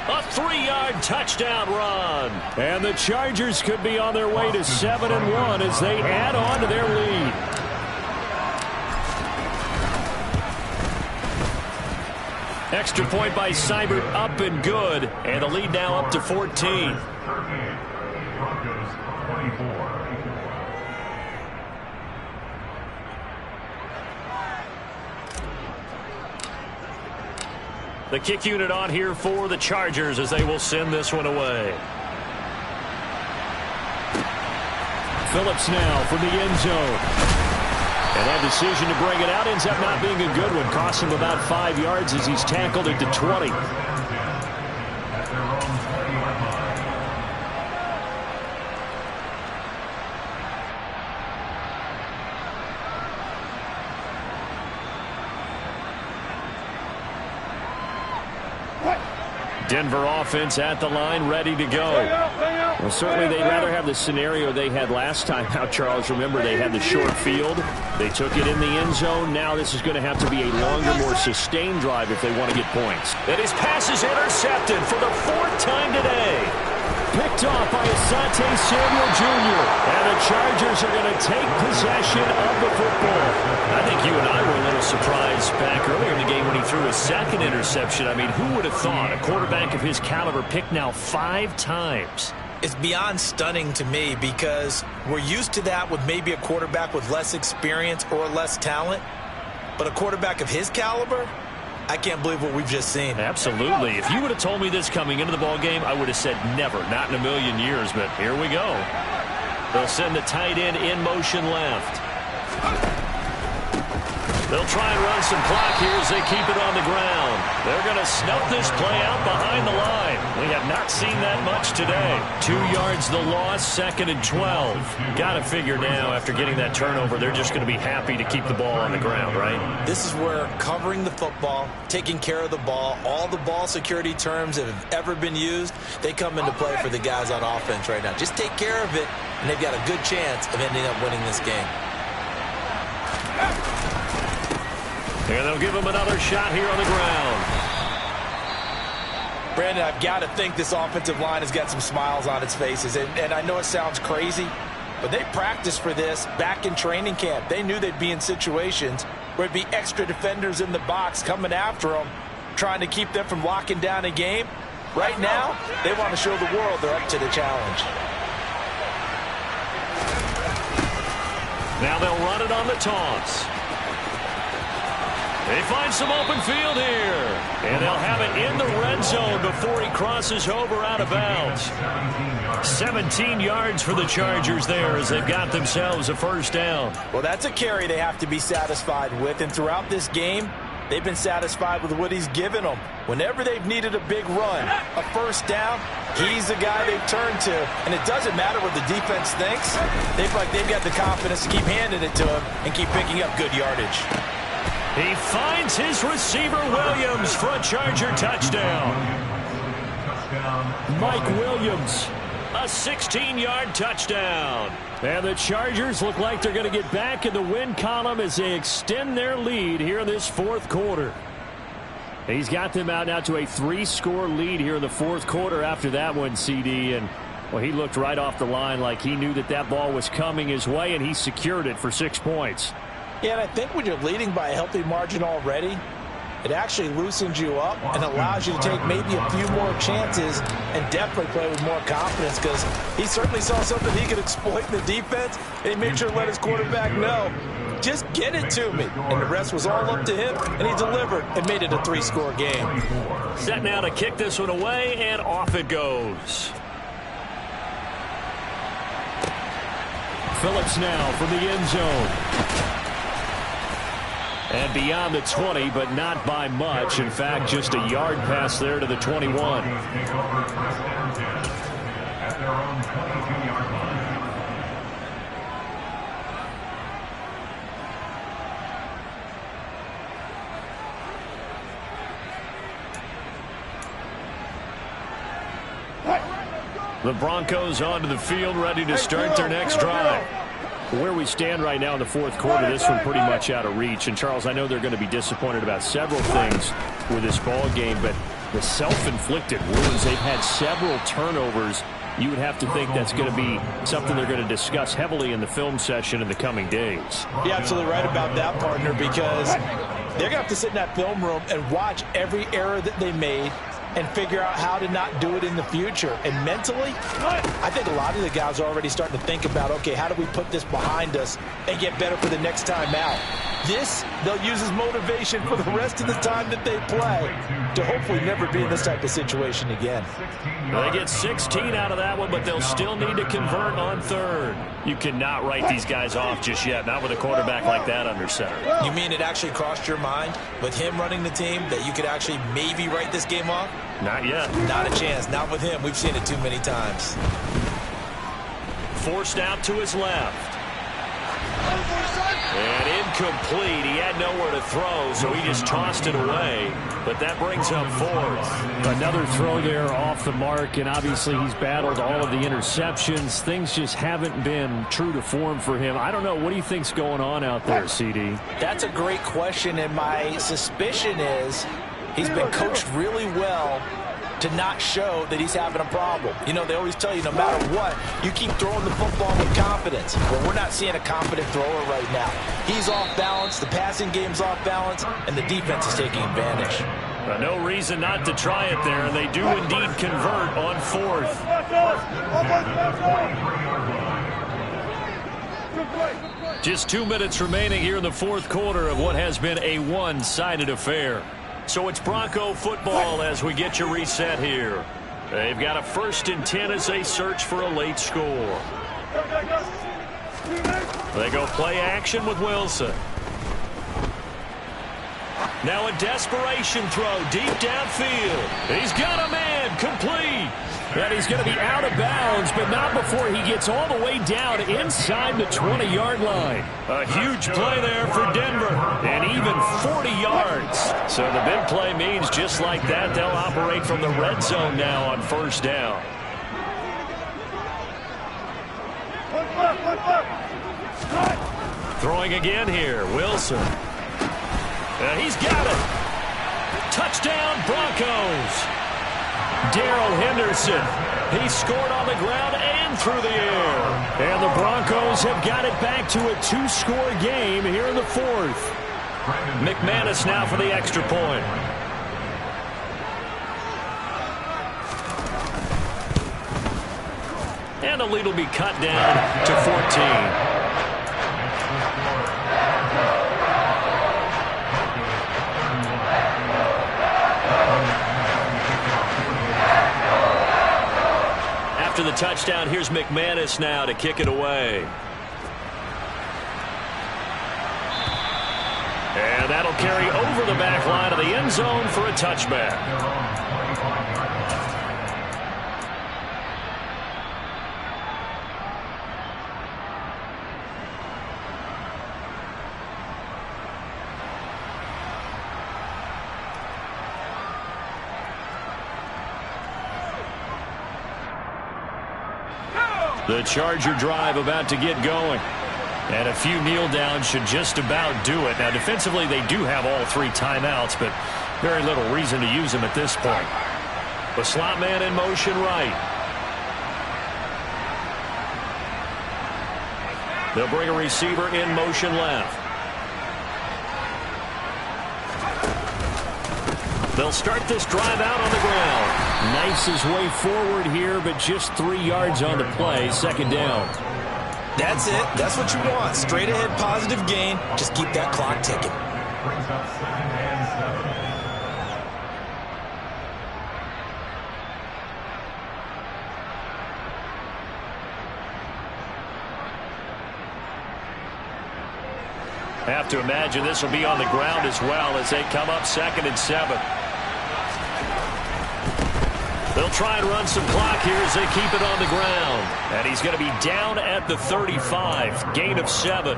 A 3-yard touchdown run. And the Chargers could be on their way to 7-1 as they add on to their lead. Extra point by Seibert, up and good. And the lead now up to 14. 38, Broncos 24. The kick unit on here for the Chargers as they will send this one away. Phillips now from the end zone. And that decision to bring it out ends up not being a good one. Costs him about 5 yards as he's tackled at the 20. At their own 20-yard line. Denver offense at the line, ready to go. Well, certainly they'd rather have the scenario they had last time out, Charles. Remember, they had the short field. They took it in the end zone. Now this is going to have to be a longer, more sustained drive if they want to get points. And his pass is intercepted for the 4th time today. Picked off by Asante Samuel Jr. And the Chargers are going to take possession of the football. I think you and I were a little surprised back earlier in the game when he threw his 2nd interception. I mean, who would have thought a quarterback of his caliber picked now 5 times? It's beyond stunning to me because we're used to that with maybe a quarterback with less experience or less talent. But a quarterback of his caliber, I can't believe what we've just seen. Absolutely. If you would have told me this coming into the ball game, I would have said never, not in a million years. But here we go. They'll send the tight end in motion left. They'll try and run some clock here as they keep it on the ground. They're going to snuff this play out behind the line. We have not seen that much today. 2 yards the loss, 2nd and 12. Got to figure now after getting that turnover, they're just going to be happy to keep the ball on the ground, right? This is where covering the football, taking care of the ball, all the ball security terms that have ever been used, they come into play for the guys on offense right now. Just take care of it, and they've got a good chance of ending up winning this game. And they'll give him another shot here on the ground. Brandon, I've got to think this offensive line has got some smiles on its faces. And I know it sounds crazy, but they practiced for this back in training camp. They knew they'd be in situations where it'd be extra defenders in the box coming after them, trying to keep them from locking down a game. Right now, they want to show the world they're up to the challenge. Now they'll run it on the toss. They find some open field here. And they'll have it in the red zone before he crosses over out of bounds. 17 yards for the Chargers there as they've got themselves a 1st down. Well, that's a carry they have to be satisfied with. And throughout this game, they've been satisfied with what he's given them. Whenever they've needed a big run, a 1st down, he's the guy they've turned to. And it doesn't matter what the defense thinks. They've got the confidence to keep handing it to him and keep picking up good yardage. He finds his receiver Williams for a Charger touchdown. Mike Williams, a 16-yard touchdown. And the Chargers look like they're going to get back in the win column as they extend their lead here in this 4th quarter. He's got them out now to a 3-score lead here in the 4th quarter after that one, CD. And Well, he looked right off the line like he knew that that ball was coming his way, and he secured it for 6 points. Yeah, and I think when you're leading by a healthy margin already, it actually loosens you up and allows you to take maybe a few more chances and definitely play with more confidence, because he certainly saw something he could exploit in the defense, and he made sure to let his quarterback know, just get it to me. And the rest was all up to him, and he delivered and made it a 3-score game. Set now to kick this one away, and off it goes. Phillips now from the end zone. And beyond the 20, but not by much. In fact, just a yard pass there to the 21. The Broncos onto the field, ready to start their next drive. Where we stand right now in the fourth quarter, this one pretty much out of reach. And, Charles, I know they're going to be disappointed about several things with this ball game, but the self-inflicted wounds, they've had several turnovers. You would have to think that's going to be something they're going to discuss heavily in the film session in the coming days. You're absolutely right about that, partner, because they're going to have to sit in that film room and watch every error that they made and figure out how to not do it in the future. And mentally, I think a lot of the guys are already starting to think about, okay, how do we put this behind us and get better for the next time out? This, they'll use as motivation for the rest of the time that they play to hopefully never be in this type of situation again. They get 16 out of that one, but they'll still need to convert on third. You cannot write these guys off just yet, not with a quarterback like that under center. You mean it actually crossed your mind with him running the team that you could actually maybe write this game off? Not yet. Not a chance. Not with him. We've seen it too many times. Forced out to his left. And incomplete. He had nowhere to throw, so he just tossed it away. But that brings up fourth. Another throw there off the mark, and obviously he's battled all of the interceptions. Things just haven't been true to form for him. I don't know. What do you think's going on out there, CD? That's a great question, and my suspicion is he's been coached really well to not show that he's having a problem. You know, they always tell you no matter what, you keep throwing the football with confidence. Well, we're not seeing a confident thrower right now. He's off balance, the passing game's off balance, and the defense is taking advantage. No reason not to try it there, and they do indeed convert on fourth. Just 2 minutes remaining here in the fourth quarter of what has been a one-sided affair. So it's Bronco football as we get you reset here. They've got a 1st and 10 as they search for a late score. They go play action with Wilson. Now a desperation throw deep downfield. He's got a man, complete. And he's going to be out of bounds, but not before he gets all the way down inside the 20-yard line. A huge play there for Denver, and even 40 yards. So the big play means just like that, they'll operate from the red zone now on 1st down. Throwing again here, Wilson. He's got it. Touchdown, Broncos. Darrell Henderson, he scored on the ground and through the air. And the Broncos have got it back to a 2-score game here in the fourth. McManus now for the extra point. And the lead will be cut down to 14. After the touchdown, here's McManus now to kick it away. And that'll carry over the back line of the end zone for a touchback. The Charger drive about to get going. And a few kneel downs should just about do it. Now, defensively, they do have all 3 timeouts, but very little reason to use them at this point. The slot man in motion right. They'll bring a receiver in motion left. They'll start this drive out on the ground. Knifes his way forward here, but just 3 yards on the play. Second down. That's it. That's what you want. Straight ahead positive gain. Just keep that clock ticking. Brings up 2nd and 7. Have to imagine this will be on the ground as well as they come up 2nd and 7. They'll try and run some clock here as they keep it on the ground. And he's going to be down at the 35. Gain of 7.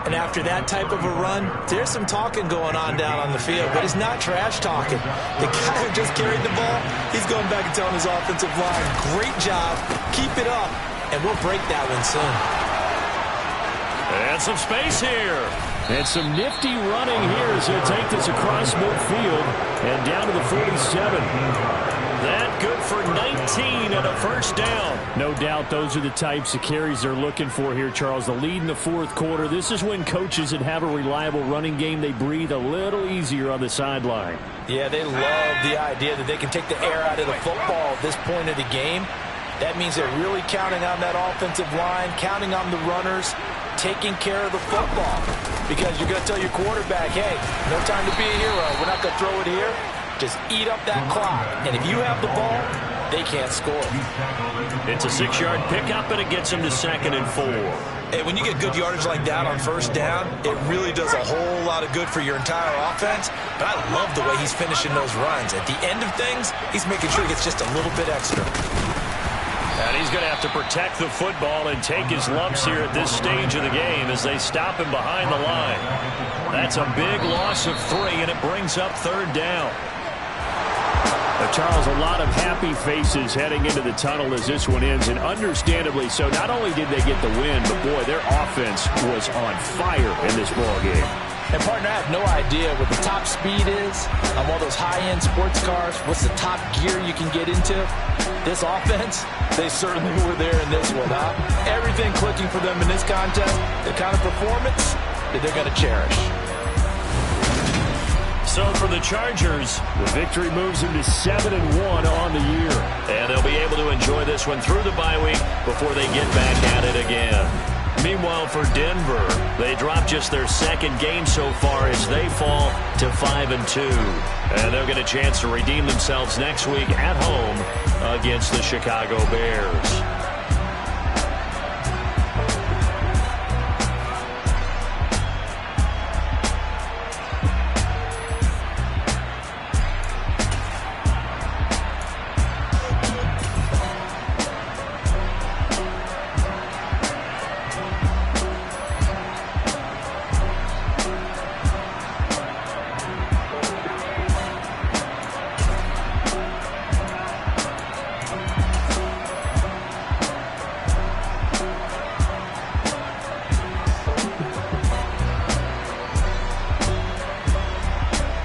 And after that type of a run, there's some talking going on down on the field, but it's not trash talking. The guy who just carried the ball, he's going back and telling his offensive line, great job, keep it up, and we'll break that one soon. And some space here. And some nifty running here as he'll take this across midfield and down to the 47. That good for 19 and a first down. No doubt those are the types of carries they're looking for here, Charles. The lead in the 4th quarter. This is when coaches that have a reliable running game, they breathe a little easier on the sideline. Yeah, they love the idea that they can take the air out of the football at this point of the game. That means they're really counting on that offensive line, counting on the runners, taking care of the football. Because you're going to tell your quarterback, hey, no time to be a hero. We're not going to throw it here. Just eat up that clock. And if you have the ball, they can't score. It's a 6-yard pickup, and it gets them to 2nd and 4. Hey, when you get good yardage like that on first down, it really does a whole lot of good for your entire offense. But I love the way he's finishing those runs. At the end of things, he's making sure he gets just a little bit extra. And he's going to have to protect the football and take his lumps here at this stage of the game as they stop him behind the line. That's a big loss of 3, and it brings up 3rd down. Charles, a lot of happy faces heading into the tunnel as this one ends, and understandably so. Not only did they get the win, but, boy, their offense was on fire in this ballgame. And, partner, I have no idea what the top speed is on one of those high-end sports cars. What's the top gear you can get into? This offense, they certainly were there in this one, huh? Everything clicking for them in this contest, the kind of performance that they're going to cherish. So for the Chargers, the victory moves them to 7-1 on the year. And they'll be able to enjoy this one through the bye week before they get back at it again. Meanwhile, for Denver, they dropped just their 2nd game so far as they fall to 5-2. And they'll get a chance to redeem themselves next week at home against the Chicago Bears.